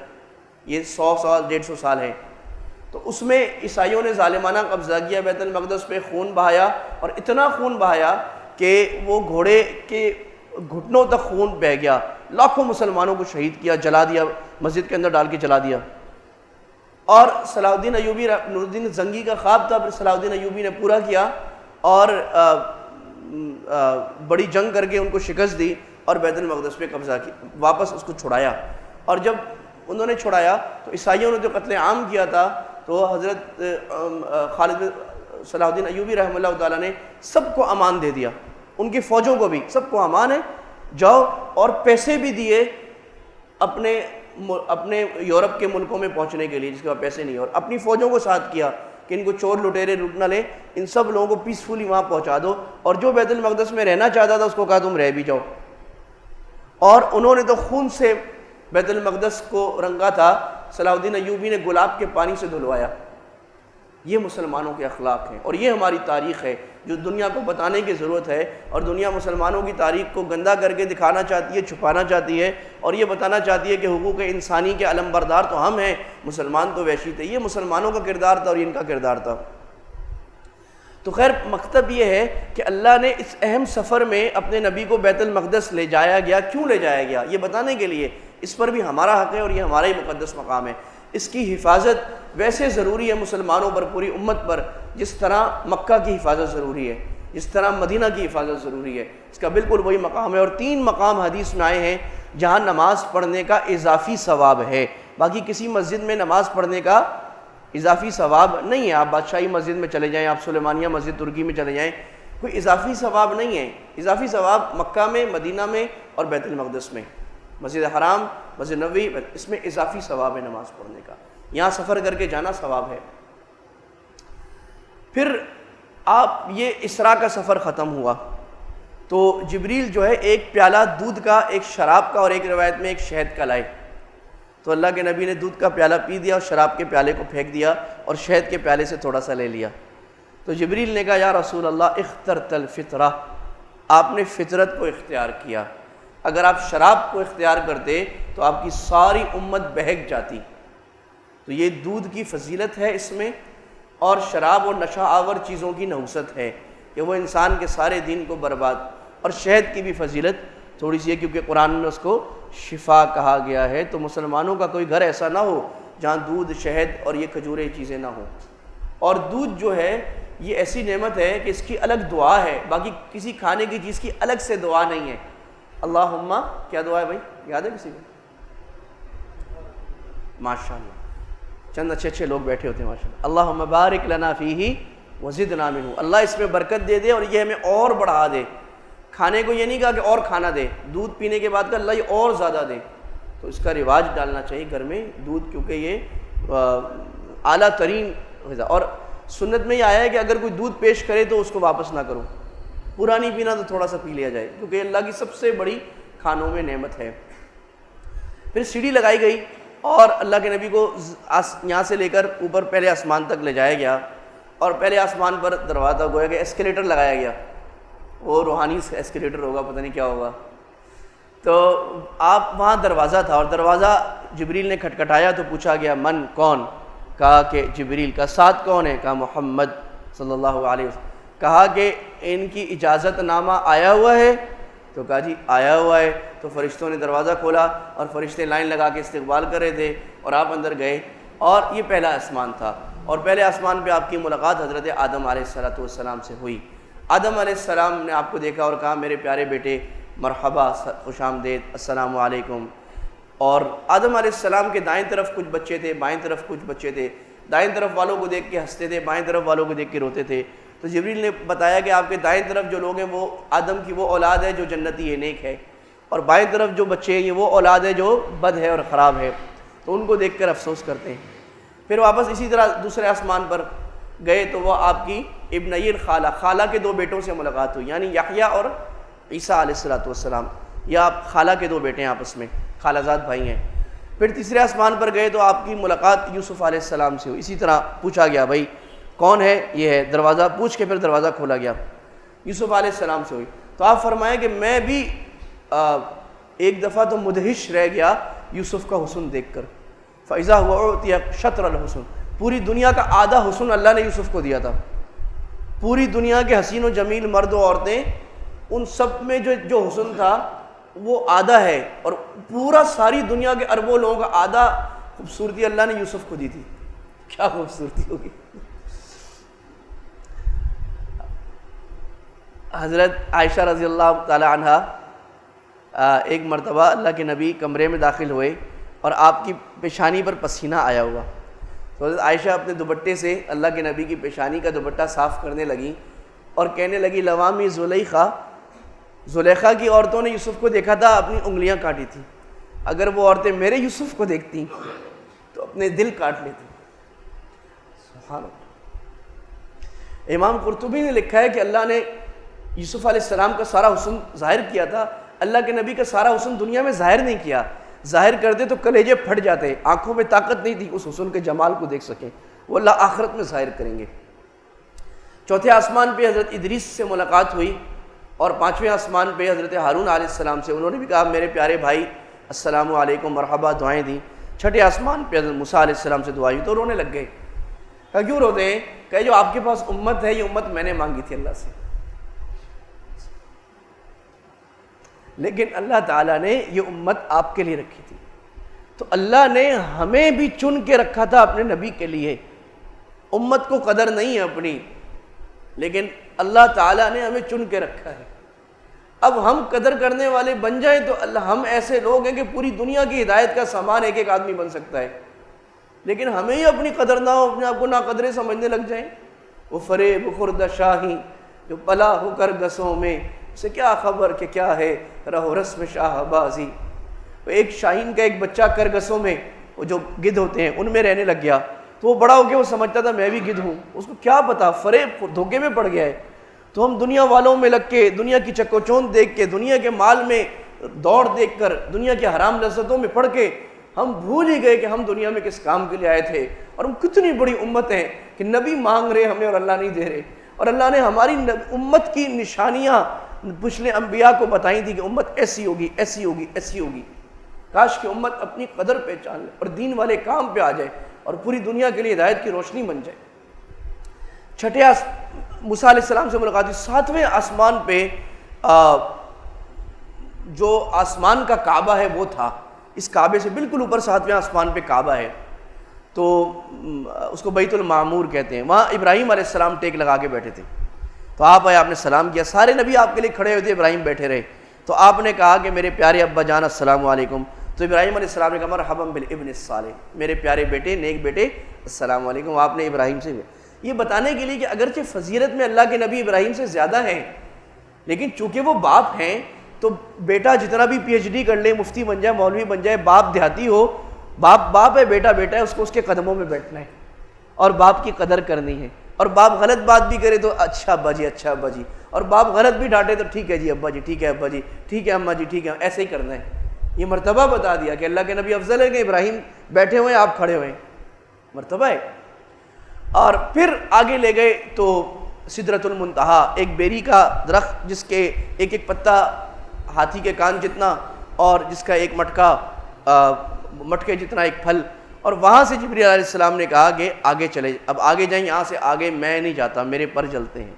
یہ 100 سال 150 سال ہے. تو اس میں عیسائیوں نے ظالمانہ قبضہ کیا بیت المقدس پہ، خون بہایا، اور اتنا خون بہایا کہ وہ گھوڑے کے گھٹنوں تک خون بہہ گیا. لاکھوں مسلمانوں کو شہید کیا، جلا دیا، مسجد کے اندر ڈال کے جلا دیا. اور صلاح الدین ایوبی، نور الدین زنگی کا خواب تھا، پھر صلاح الدین ایوبی نے پورا کیا اور بڑی جنگ کر کے ان کو شکست دی اور بیت المقدس پہ قبضہ کی، واپس اس کو چھڑایا. اور جب انہوں نے چھڑایا تو عیسائیوں نے جو قتل عام کیا تھا، تو حضرت خالد صلاح الدین ایوبی رحمہ اللہ تعالیٰ نے سب کو امان دے دیا، ان کی فوجوں کو بھی سب کو امان ہے، جاؤ، اور پیسے بھی دیے اپنے اپنے یورپ کے ملکوں میں پہنچنے کے لیے جس کے پاس پیسے نہیں، اور اپنی فوجوں کو ساتھ کیا کہ ان کو چور لٹیرے لوٹ نہ لیں، ان سب لوگوں کو پیسفلی وہاں پہنچا دو، اور جو بیت المقدس میں رہنا چاہتا تھا اس کو کہا تم رہ بھی جاؤ، اور انہوں نے تو خون سے بیت المقدس کو رنگا تھا، صلاح الدین ایوبی نے گلاب کے پانی سے دھلوایا۔ یہ مسلمانوں کے اخلاق ہیں، اور یہ ہماری تاریخ ہے جو دنیا کو بتانے کی ضرورت ہے، اور دنیا مسلمانوں کی تاریخ کو گندہ کر کے دکھانا چاہتی ہے، چھپانا چاہتی ہے، اور یہ بتانا چاہتی ہے کہ حقوق انسانی کے علم بردار تو ہم ہیں، مسلمان تو وحشی تھے۔ یہ مسلمانوں کا کردار تھا اور ان کا کردار تھا۔ تو خیر مکتب یہ ہے کہ اللہ نے اس اہم سفر میں اپنے نبی کو بیت المقدس لے جایا گیا، کیوں لے جایا گیا؟ یہ بتانے کے لیے، اس پر بھی ہمارا حق ہے اور یہ ہمارا ہی مقدس مقام ہے۔ اس کی حفاظت ویسے ضروری ہے مسلمانوں پر، پوری امت پر، جس طرح مکہ کی حفاظت ضروری ہے، جس طرح مدینہ کی حفاظت ضروری ہے، اس کا بالکل وہی مقام ہے۔ اور 3 مقام حدیث میں آئے ہیں جہاں نماز پڑھنے کا اضافی ثواب ہے، باقی کسی مسجد میں نماز پڑھنے کا اضافی ثواب نہیں ہے۔ آپ بادشاہی مسجد میں چلے جائیں، آپ سلیمانیہ مسجد ترکی میں چلے جائیں، کوئی اضافی ثواب نہیں ہے۔ اضافی ثواب مکہ میں، مدینہ میں اور بیت المقدس میں، مسجد حرام، مسجد نبوی، اس میں اضافی ثواب ہے نماز پڑھنے کا۔ یہاں سفر کر کے جانا ثواب ہے۔ پھر آپ یہ اسراء کا سفر ختم ہوا تو جبریل جو ہے ایک پیالہ دودھ کا، ایک شراب کا اور ایک روایت میں ایک شہد کا لائے، تو اللہ کے نبی نے دودھ کا پیالہ پی دیا اور شراب کے پیالے کو پھینک دیا اور شہد کے پیالے سے تھوڑا سا لے لیا۔ تو جبریل نے کہا یا رسول اللہ اخترت الفطرہ، آپ نے فطرت کو اختیار کیا، اگر آپ شراب کو اختیار کرتے تو آپ کی ساری امت بہک جاتی۔ تو یہ دودھ کی فضیلت ہے اس میں، اور شراب اور نشہ آور چیزوں کی نحوست ہے کہ وہ انسان کے سارے دین کو برباد، اور شہد کی بھی فضیلت تھوڑی سی ہے کیونکہ قرآن میں اس کو شفا کہا گیا ہے۔ تو مسلمانوں کا کوئی گھر ایسا نہ ہو جہاں دودھ، شہد اور یہ کھجورے چیزیں نہ ہوں۔ اور دودھ جو ہے یہ ایسی نعمت ہے کہ اس کی الگ دعا ہے، باقی کسی کھانے کی چیز کی الگ سے دعا نہیں ہے۔ اللہم، کیا دعا ہے بھائی، یاد ہے کسی کو؟ ماشاءاللہ چند اچھے لوگ بیٹھے ہوتے ہیں ماشاءاللہ۔ اللہم بارک لنا فیہ وزدنا منہ، اللہ اس میں برکت دے دے اور یہ ہمیں اور بڑھا دے۔ کھانے کو یہ نہیں کہا کہ اور کھانا دے، دودھ پینے کے بعد کہ اللہ یہ اور زیادہ دے، تو اس کا رواج ڈالنا چاہیے گھر میں دودھ، کیونکہ یہ اعلیٰ ترین غذا، اور سنت میں یہ آیا ہے کہ اگر کوئی دودھ پیش کرے تو اس کو واپس نہ کرو، پورا نہیں پینا تو تھوڑا سا پی لیا جائے، کیونکہ اللہ کی سب سے بڑی کھانوں میں نعمت ہے۔ پھر سیڑھی لگائی گئی اور اللہ کے نبی کو یہاں سے لے کر اوپر پہلے آسمان تک لے جایا گیا، اور پہلے آسمان پر دروازہ گویا کہ ایسکیلیٹر لگایا گیا، وہ روحانی ایسکیلیٹر ہوگا، پتہ نہیں کیا ہوگا۔ تو آپ وہاں دروازہ تھا اور دروازہ جبریل نے کھٹکھٹایا تو پوچھا گیا من، کون؟ کہا کہ جبریل۔ کا ساتھ کون ہے؟ کہا محمد صلی اللہ علیہ وسلم۔ کہا کہ ان کی اجازت نامہ آیا ہوا ہے؟ تو کہا جی آیا ہوا ہے۔ تو فرشتوں نے دروازہ کھولا اور فرشتے لائن لگا کے استقبال کر رہے تھے، اور آپ اندر گئے، اور یہ پہلا آسمان تھا، اور پہلے آسمان پہ آپ کی ملاقات حضرت آدم علیہ السلام سے ہوئی۔ آدم علیہ السلام نے آپ کو دیکھا اور کہا میرے پیارے بیٹے مرحبا، خوش آمدید، السلام علیکم۔ اور آدم علیہ السلام کے دائیں طرف کچھ بچے تھے، بائیں طرف کچھ بچے تھے، دائیں طرف والوں کو دیکھ کے ہنستے تھے، بائیں طرف والوں کو دیکھ کے روتے تھے۔ تو جبریل نے بتایا کہ آپ کے دائیں طرف جو لوگ ہیں وہ آدم کی وہ اولاد ہے جو جنتی ہے، نیک ہے، اور بائیں طرف جو بچے ہیں یہ وہ اولاد ہے جو بد ہے اور خراب ہے، تو ان کو دیکھ کر افسوس کرتے ہیں۔ پھر واپس اسی طرح دوسرے آسمان پر گئے تو وہ آپ کی ابنی الخالہ، خالہ کے 2 بیٹوں سے ملاقات ہوئی، یعنی یحییٰ اور عیسیٰ علیہ السلام، یا آپ خالہ کے 2 بیٹے ہیں آپس میں، خالہ زاد بھائی ہیں۔ پھر تیسرے آسمان پر گئے تو آپ کی ملاقات یوسف علیہ السلام سے ہوئی، اسی طرح پوچھا گیا بھائی کون ہے؟ یہ ہے، دروازہ پوچھ کے پھر دروازہ کھولا گیا، یوسف علیہ السلام سے ہوئی۔ تو آپ فرمائیں کہ میں بھی ایک دفعہ تو مدہش رہ گیا یوسف کا حسن دیکھ کر، فَإِذَا هُوَ أُعْطِيَ شَطْرَ الْحُسْنِ، پوری دنیا کا آدھا حسن اللہ نے یوسف کو دیا تھا، پوری دنیا کے حسین و جمیل مرد و عورتیں، ان سب میں جو حسن تھا وہ آدھا ہے، اور پورا ساری دنیا کے اربوں لوگوں کا آدھا خوبصورتی اللہ نے یوسف کو دی تھی۔ کیا خوبصورتی ہوگی! حضرت عائشہ رضی اللہ تعالی عنہ ایک مرتبہ اللہ کے نبی کمرے میں داخل ہوئے اور آپ کی پیشانی پر پسینہ آیا ہوا، تو حضرت عائشہ اپنے دوپٹے سے اللہ کے نبی کی پیشانی کا دوپٹہ صاف کرنے لگی اور کہنے لگی لوامی زلیخا، زلیخا کی عورتوں نے یوسف کو دیکھا تھا اپنی انگلیاں کاٹی تھی، اگر وہ عورتیں میرے یوسف کو دیکھتی تو اپنے دل کاٹ لیتی. سبحان اللہ. امام قرطبی نے لکھا ہے کہ اللہ نے یوسف علیہ السلام کا سارا حسن ظاہر کیا تھا، اللہ کے نبی کا سارا حسن دنیا میں ظاہر نہیں کیا. ظاہر کرتے تو کلیجے پھٹ جاتے، آنکھوں میں طاقت نہیں تھی اس حسن کے جمال کو دیکھ سکیں. وہ اللہ آخرت میں ظاہر کریں گے. چوتھے آسمان پہ حضرت ادریس سے ملاقات ہوئی اور پانچویں آسمان پہ حضرت ہارون علیہ السلام سے. انہوں نے بھی کہا میرے پیارے بھائی السلام علیکم مرحبا، دعائیں دیں. چھٹے آسمان پہ حضرت موسیٰ علیہ السلام سے دعا ہوئی تو رونے لگ گئے. کہا کیوں روتے ہیں؟ کہ جو آپ کے پاس امت ہے یہ امت میں نے مانگی تھی اللہ سے، لیکن اللہ تعالیٰ نے یہ امت آپ کے لیے رکھی تھی. تو اللہ نے ہمیں بھی چن کے رکھا تھا اپنے نبی کے لیے. امت کو قدر نہیں ہے اپنی، لیکن اللہ تعالیٰ نے ہمیں چن کے رکھا ہے. اب ہم قدر کرنے والے بن جائیں تو ہم ایسے لوگ ہیں کہ پوری دنیا کی ہدایت کا سامان ایک ایک آدمی بن سکتا ہے، لیکن ہمیں ہی اپنی قدر نہ ہو، اپنے آپ کو ناقدرے سمجھنے لگ جائیں. وہ فریب خرد شاہی جو پلا ہو کر گسوں میں، اسے کیا خبر کہ کیا ہے رہو رسم شاہ بازی. ایک شاہین کا ایک بچہ کرگسوں میں، وہ جو گدھ ہوتے ہیں ان میں رہنے لگ گیا، تو وہ بڑا ہو کے وہ سمجھتا تھا میں بھی گدھ ہوں. اس کو کیا پتا، فریب دھوکے میں پڑ گیا ہے. تو ہم دنیا والوں میں لگ کے، دنیا کی چکو چوند دیکھ کے، دنیا کے مال میں دوڑ دیکھ کر، دنیا کے حرام لذتوں میں پڑھ کے ہم بھول ہی گئے کہ ہم دنیا میں کس کام کے لیے آئے تھے. اور ہم کتنی بڑی امت ہیں کہ نبی مانگ رہے ہمیں اور اللہ نہیں دے رہے. اور اللہ نے ہماری امت کی نشانیاں پچھلے انبیاء کو بتائی تھی کہ امت ایسی ہوگی، ایسی ہوگی، ایسی ہوگی. کاش کہ امت اپنی قدر پہچان لے اور دین والے کام پہ آ جائے اور پوری دنیا کے لیے ہدایت کی روشنی بن جائے. چھٹے موسیٰ علیہ السلام سے ملاقات ہوئی. ساتویں آسمان پہ جو آسمان کا کعبہ ہے وہ تھا. اس کعبے سے بالکل اوپر ساتویں آسمان پہ کعبہ ہے، تو اس کو بیت المعمور کہتے ہیں. وہاں ابراہیم علیہ السلام ٹیک لگا کے بیٹھے تھے. تو آپ آئے، آپ نے سلام کیا. سارے نبی آپ کے لیے کھڑے ہوئے تھے، ابراہیم بیٹھے رہے. تو آپ نے کہا کہ میرے پیارے ابا جان السلام علیکم. تو ابراہیم علیہ السلام نے کہا مرحبا بالابن الصالح، میرے پیارے بیٹے نیک بیٹے السلام علیکم. آپ نے ابراہیم سے یہ بتانے کے لیے کہ اگرچہ فضیلت میں اللہ کے نبی ابراہیم سے زیادہ ہیں، لیکن چونکہ وہ باپ ہیں تو بیٹا جتنا بھی پی ایچ ڈی کر لے، مفتی بن جائے، مولوی بن جائے، باپ دیہاتی ہو، باپ ہے، بیٹا ہے، اس کو اس کے قدموں میں بیٹھنا ہے اور باپ کی قدر کرنی ہے. اور باپ غلط بات بھی کرے تو اچھا ابا جی، اچھا ابا جی. اور باپ غلط بھی ڈانٹے تو ٹھیک ہے جی ابا جی، ٹھیک ہے ابا جی، ٹھیک ہے اماں جی، ٹھیک ہے، ایسے ہی کرنا ہے. یہ مرتبہ بتا دیا کہ اللہ کے نبی افضل ہے کہ ابراہیم بیٹھے ہوئے آپ کھڑے ہوئے، مرتبہ ہے. اور پھر آگے لے گئے تو سدرۃ المنتہا، ایک بیری کا درخت جس کے ایک ایک پتا ہاتھی کے کان جتنا اور جس کا ایک مٹکے جتنا ایک پھل. اور وہاں سے جبریل علیہ السلام نے کہا کہ آگے چلے، اب آگے جائیں، یہاں سے آگے میں نہیں جاتا، میرے پر جلتے ہیں.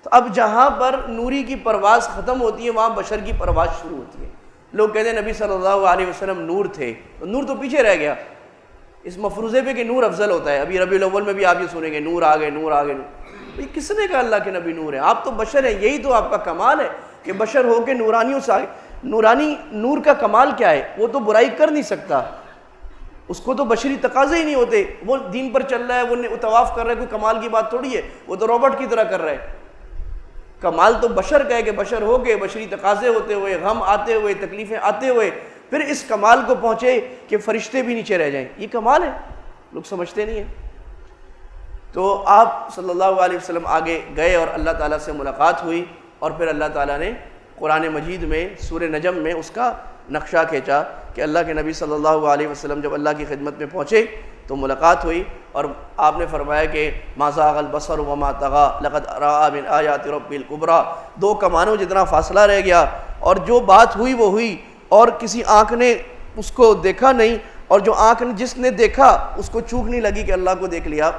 تو اب جہاں پر نوری کی پرواز ختم ہوتی ہے وہاں بشر کی پرواز شروع ہوتی ہے. لوگ کہتے ہیں نبی صلی اللہ علیہ وسلم نور تھے، تو نور تو پیچھے رہ گیا اس مفروضے پہ کہ نور افضل ہوتا ہے. ابھی ربیع الاول میں بھی آپ یہ سنیں گے نور آ گئے، نور آ گئے. یہ کس نے کہا اللہ کے نبی نور ہیں؟ آپ تو بشر ہیں. یہی تو آپ کا کمال ہے کہ بشر ہو کے نورانیوں سے آگے. نورانی نور کا کمال کیا ہے؟ وہ تو برائی کر نہیں سکتا، اس کو تو بشری تقاضے ہی نہیں ہوتے. وہ دین پر چل رہا ہے، وہ طواف کر رہا ہے، کوئی کمال کی بات تھوڑی ہے، وہ تو روبوٹ کی طرح کر رہا ہے. کمال تو بشر کا ہے کہ بشر ہو کے بشری تقاضے ہوتے ہوئے، غم آتے ہوئے، تکلیفیں آتے ہوئے پھر اس کمال کو پہنچے کہ فرشتے بھی نیچے رہ جائیں. یہ کمال ہے، لوگ سمجھتے نہیں ہیں. تو آپ صلی اللہ علیہ وسلم آگے گئے اور اللہ تعالیٰ سے ملاقات ہوئی. اور پھر اللہ تعالیٰ نے قرآن مجید میں سورہ نجم میں اس کا نقشہ کھینچا کہ اللہ کے نبی صلی اللہ علیہ وسلم جب اللہ کی خدمت میں پہنچے تو ملاقات ہوئی اور آپ نے فرمایا کہ ما زاغ البصر وما طغى لقد رأى من آیات رب الکبریٰ. 2 کمانوں جتنا فاصلہ رہ گیا اور جو بات ہوئی وہ ہوئی اور کسی آنکھ نے اس کو دیکھا نہیں، اور جو آنکھ نے جس نے دیکھا اس کو چوک نہیں لگی کہ اللہ کو دیکھ لیا.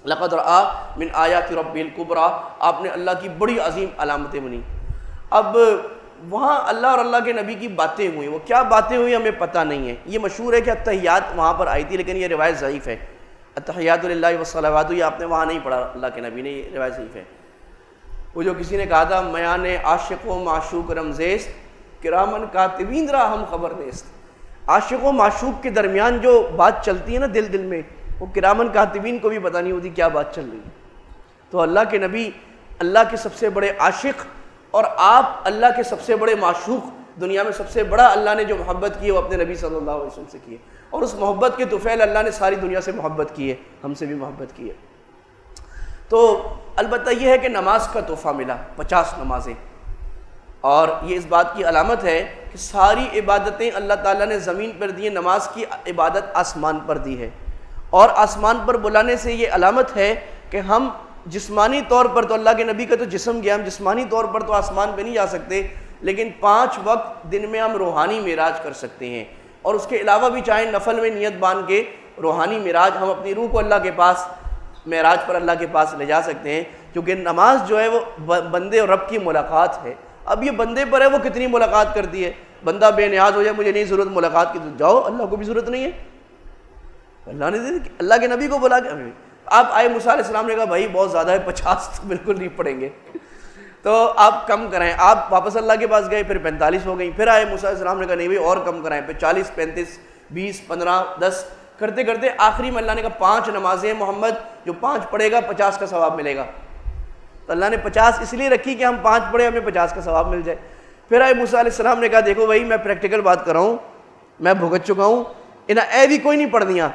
لقد رأى من آیات رب الکبریٰ، آپ نے اللہ کی بڑی عظیم علامتیں بنی. اب وہاں اللہ اور اللہ کے نبی کی باتیں ہوئیں، وہ کیا باتیں ہوئی ہمیں پتہ نہیں ہے. یہ مشہور ہے کہ التحیات وہاں پر آئی تھی، لیکن یہ روایت ضعیف ہے. التحیات للہ والصلوات، یہ آپ نے وہاں نہیں پڑھا اللہ کے نبی نے، یہ روایت ضعیف ہے. وہ جو کسی نے کہا تھا میان عاشق و معشوق رمزیست کرامن کاتبین را ہم خبر نیست. عاشق و معشوق کے درمیان جو بات چلتی ہے نا دل میں، وہ کرامن کاتبین کو بھی پتہ نہیں ہوتی کیا بات چل رہی ہے. تو اللہ کے نبی اللہ کے سب سے بڑے عاشق اور آپ اللہ کے سب سے بڑے معشوق دنیا میں سب سے بڑا اللہ نے جو محبت کی ہے وہ اپنے نبی صلی اللہ علیہ وسلم سے کی ہے، اور اس محبت کے طفیل اللہ نے ساری دنیا سے محبت کی ہے، ہم سے بھی محبت کی ہے۔ تو البتہ یہ ہے کہ نماز کا تحفہ ملا، 50 نمازیں، اور یہ اس بات کی علامت ہے کہ ساری عبادتیں اللہ تعالیٰ نے زمین پر دی ہیں، نماز کی عبادت آسمان پر دی ہے، اور آسمان پر بلانے سے یہ علامت ہے کہ ہم جسمانی طور پر تو اللہ کے نبی کا تو جسم گیا، ہم جسمانی طور پر تو آسمان پہ نہیں جا سکتے، لیکن 5 وقت دن میں ہم روحانی معراج کر سکتے ہیں، اور اس کے علاوہ بھی چاہیں نفل میں نیت باندھ کے روحانی معراج، ہم اپنی روح کو اللہ کے پاس معراج پر اللہ کے پاس لے جا سکتے ہیں، کیونکہ نماز جو ہے وہ بندے اور رب کی ملاقات ہے۔ اب یہ بندے پر ہے وہ کتنی ملاقات کرتی ہے، بندہ بے نیاز ہو جائے مجھے نہیں ضرورت ملاقات کی، تو جاؤ، اللہ کو بھی ضرورت نہیں ہے، اللہ نے اللہ کے نبی کو بلا کے آپ آئے، موسیٰ علیہ السلام نے کہا بھائی بہت زیادہ ہے، 50 تو بالکل نہیں پڑیں گے، تو آپ کم کرائیں، آپ واپس اللہ کے پاس گئے، پھر 45 ہو گئی، پھر آئے موسیٰ علیہ السلام نے کہا نہیں بھائی اور کم کرائیں، پھر 40 35 20 15 10 کرتے کرتے آخری میں اللہ نے کہا 5 نمازیں محمد، جو 5 پڑھے گا 50 کا ثواب ملے گا، تو اللہ نے 50 اس لیے رکھی کہ ہم 5 پڑھے ہمیں 50 کا ثواب مل جائے۔ پھر آئے موسیٰ علیہ السلام نے کہا دیکھو بھائی میں پریکٹیکل بات کر رہا ہوں، میں بھگت چکا ہوں، انہیں بھی کوئی نہیں پڑھ دیا،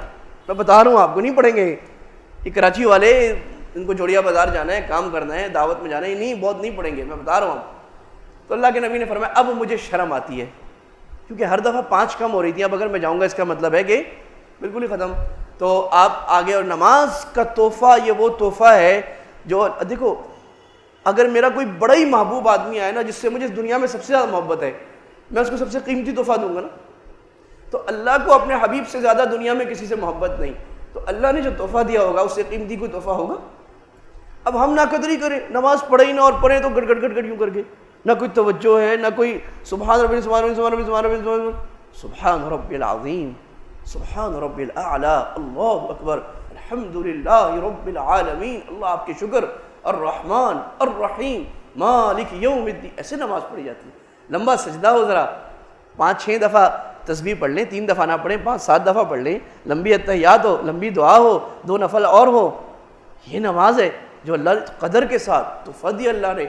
میں بتا رہا ہوں آپ کو نہیں پڑھیں گے، یہ کراچی والے ان کو جوڑیا بازار جانا ہے، کام کرنا ہے، دعوت میں جانا ہے، نہیں بہت نہیں پڑھیں گے، میں بتا رہا ہوں۔ تو اللہ کے نبی نے فرمایا اب مجھے شرم آتی ہے، کیونکہ ہر دفعہ 5 کم ہو رہی تھی، اب اگر میں جاؤں گا اس کا مطلب ہے کہ بالکل ہی ختم۔ تو آپ آگے، اور نماز کا تحفہ یہ وہ تحفہ ہے جو دیکھو، اگر میرا کوئی بڑا ہی محبوب آدمی آئے نا جس سے مجھے اس دنیا میں سب سے زیادہ محبت ہے، میں اس کو سب سے قیمتی تحفہ دوں گا نا، تو اللہ کو اپنے حبیب سے زیادہ دنیا میں کسی سے محبت نہیں، تو اللہ نے جو تحفہ دیا ہوگا اس سے قیمتی کوئی تحفہ ہوگا؟ اب ہم نہ قدری کریں، نماز پڑھے ہی نہ، اور پڑھیں تو گڑ گڑ گڑ گڑ یوں کر کے، نہ کوئی توجہ ہے، نہ کوئی سبحان ربی سبحان ربی سبحان ربی سبحان ربی سبحان ربی العظیم سبحان ربی الاعلی اللہ اکبر الحمدللہ رب العالمین، اللہ آپ کے شکر، الرحمن الرحیم مالک یوم الدین، ایسے نماز پڑھی جاتی ہے۔ لمبا سجدہ ہو، ذرا 5-6 دفعہ تسبیح پڑھ لیں، 3 دفعہ نہ پڑھیں، 5-7 دفعہ پڑھ لیں، لمبی اتحیات ہو، لمبی دعا ہو، 2 نفل اور ہو، یہ نماز ہے جو اللہ قدر کے ساتھ تحفہ دیا اللہ نے۔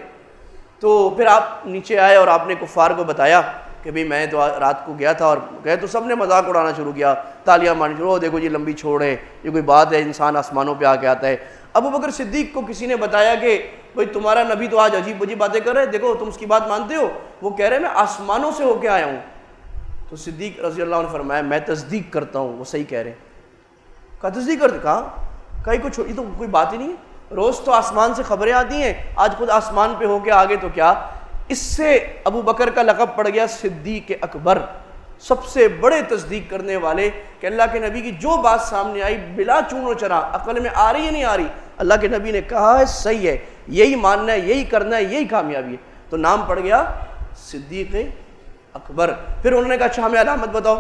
تو پھر آپ نیچے آئے اور آپ نے کفار کو بتایا کہ بھئی میں تو رات کو گیا تھا، اور گئے تو سب نے مذاق اڑانا شروع کیا، تالیاں مارنی شروع، دیکھو جی لمبی چھوڑ ہے، یہ کوئی بات ہے، انسان آسمانوں پہ آ کے آتا ہے۔ ابو بکر صدیق کو کسی نے بتایا کہ بھئی تمہارا نبی تو آج عجیب عجیب باتیں کر رہے ہیں، دیکھو تم اس کی بات مانتے ہو؟ وہ کہہ رہے ہیں میں آسمانوں سے ہو کے آیا ہوں۔ تو صدیق رضی اللہ عنہ نے فرمایا میں تصدیق کرتا ہوں، وہ صحیح کہہ رہے ہیں۔ کہا تصدیق کرتے؟ کہا یہ کوئی تو کوئی بات ہی نہیں ہے، روز تو آسمان سے خبریں آتی ہیں، آج خود آسمان پہ ہو کے آگے تو کیا؟ اس سے ابو بکر کا لقب پڑ گیا صدیق اکبر، سب سے بڑے تصدیق کرنے والے، کہ اللہ کے نبی کی جو بات سامنے آئی بلا چون و چرا، عقل میں آ رہی ہے نہیں آ رہی، اللہ کے نبی نے کہا ہے صحیح ہے، یہی ماننا ہے، یہی کرنا ہے، یہی کامیابی ہے، تو نام پڑ گیا صدیق اکبر۔ پھر انہوں نے کہا اچھا ہمیں علامت بتاؤ،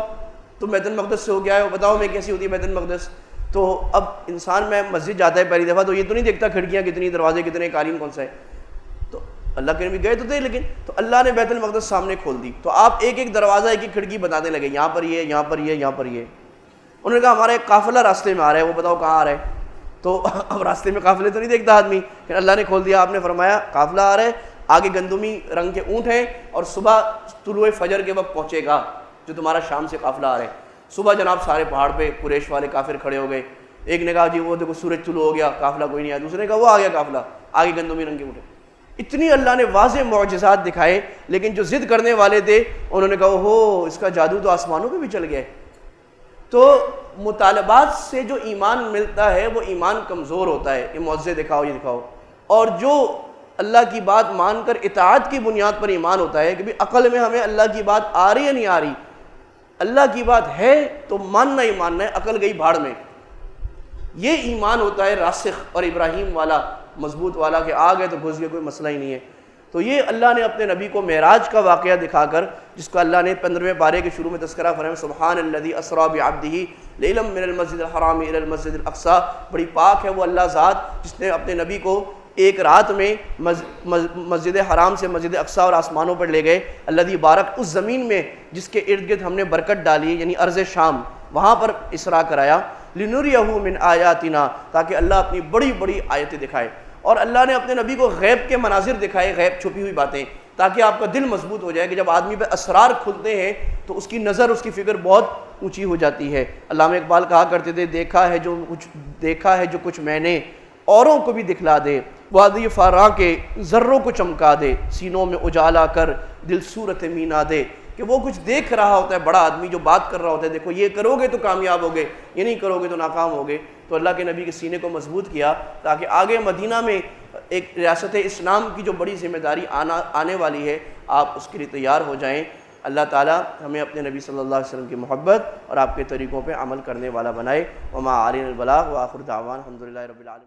تم بیت المقدس سے ہو کے آئے ہو، بتاؤ میں کیسی ہوتی ہے بیت المقدس۔ تو اب انسان میں مسجد جاتا ہے پہلی دفعہ تو یہ تو نہیں دیکھتا کھڑکیاں کتنی، دروازے کتنے، قالین کون سا ہے، تو اللہ کے نبی گئے تو تھے، لیکن تو اللہ نے بیت المقدس سامنے کھول دی، تو آپ ایک ایک دروازہ ایک ایک کھڑکی بتانے لگے، یہاں پر یہ، یہاں پر یہ، یہاں پر یہ۔ انہوں نے کہا ہمارا ایک قافلہ راستے میں آ رہا ہے، وہ بتاؤ کہاں آ رہا ہے۔ تو اب راستے میں قافلے تو نہیں دیکھتا آدمی، پھر اللہ نے کھول دیا، آپ نے فرمایا قافلہ آ رہا ہے، آگے گندمی رنگ کے اونٹ ہیں، اور صبح طلوع فجر کے وقت پہنچے گا جو تمہارا شام سے قافلہ آ رہا ہے۔ صبح جناب سارے پہاڑ پہ قریش والے کافر کھڑے ہو گئے، ایک نے کہا جی وہ دیکھو سورج طلوع ہو گیا، قافلہ کوئی نہیں آیا، دوسرے نے کہا وہ آ گیا قافلہ، آگے گندمی رنگ کے اونٹ۔ اتنی اللہ نے واضح معجزات دکھائے، لیکن جو ضد کرنے والے تھے انہوں نے کہا ہو اس کا جادو تو آسمانوں پہ بھی چل گیا ہے۔ تو مطالبات سے جو ایمان ملتا ہے وہ ایمان کمزور ہوتا ہے، یہ معجزے دکھاؤ، یہ دکھاؤ، اور جو اللہ کی بات مان کر اطاعت کی بنیاد پر ایمان ہوتا ہے کہ بھی عقل میں ہمیں اللہ کی بات آ رہی ہے نہیں آ رہی، اللہ کی بات ہے تو ماننا ہی ماننا ہے، عقل گئی بھاڑ میں، یہ ایمان ہوتا ہے راسخ اور ابراہیم والا، مضبوط والا، کہ آ گئے تو گھس گئے، کوئی مسئلہ ہی نہیں ہے۔ تو یہ اللہ نے اپنے نبی کو معراج کا واقعہ دکھا کر، جس کو اللہ نے 15ویں پارے کے شروع میں تذکرہ فرمایا، سبحان الذی اسریٰ بعبدہ لیلا من المسجد الحرام الی المسجد الاقصی، بڑی پاک ہے وہ اللہ ذات جس نے اپنے نبی کو ایک رات میں مسجد حرام سے مسجد اقصی اور آسمانوں پر لے گئے، الذی بارک، اس زمین میں جس کے ارد گرد ہم نے برکت ڈالی، یعنی ارض شام، وہاں پر اسراء کرایا، لنریہ من آیاتنا، تاکہ اللہ اپنی بڑی بڑی آیتیں دکھائے، اور اللہ نے اپنے نبی کو غیب کے مناظر دکھائے، غیب چھپی ہوئی باتیں، تاکہ آپ کا دل مضبوط ہو جائے کہ جب آدمی پہ اسرار کھلتے ہیں تو اس کی نظر، اس کی فکر بہت اونچی ہو جاتی ہے۔ علامہ اقبال کہا کرتے تھے، دیکھا ہے جو کچھ میں نے، اوروں کو بھی دکھلا دے، وادی فاراں کے ذروں کو چمکا دے، سینوں میں اجالا کر دل صورت مینا دے۔ کہ وہ کچھ دیکھ رہا ہوتا ہے بڑا آدمی، جو بات کر رہا ہوتا ہے، دیکھو یہ کرو گے تو کامیاب ہوگے، یہ نہیں کرو گے تو ناکام ہوگے۔ تو اللہ کے نبی کے سینے کو مضبوط کیا تاکہ آگے مدینہ میں ایک ریاست اسلام کی جو بڑی ذمہ داری آنے والی ہے، آپ اس کے لیے تیار ہو جائیں۔ اللہ تعالیٰ ہمیں اپنے نبی صلی اللہ علیہ وسلم کی محبت اور آپ کے طریقوں پہ عمل کرنے والا بنائے۔ وما علینا البلاغ وآخر دعوانا الحمدللہ رب العالمین۔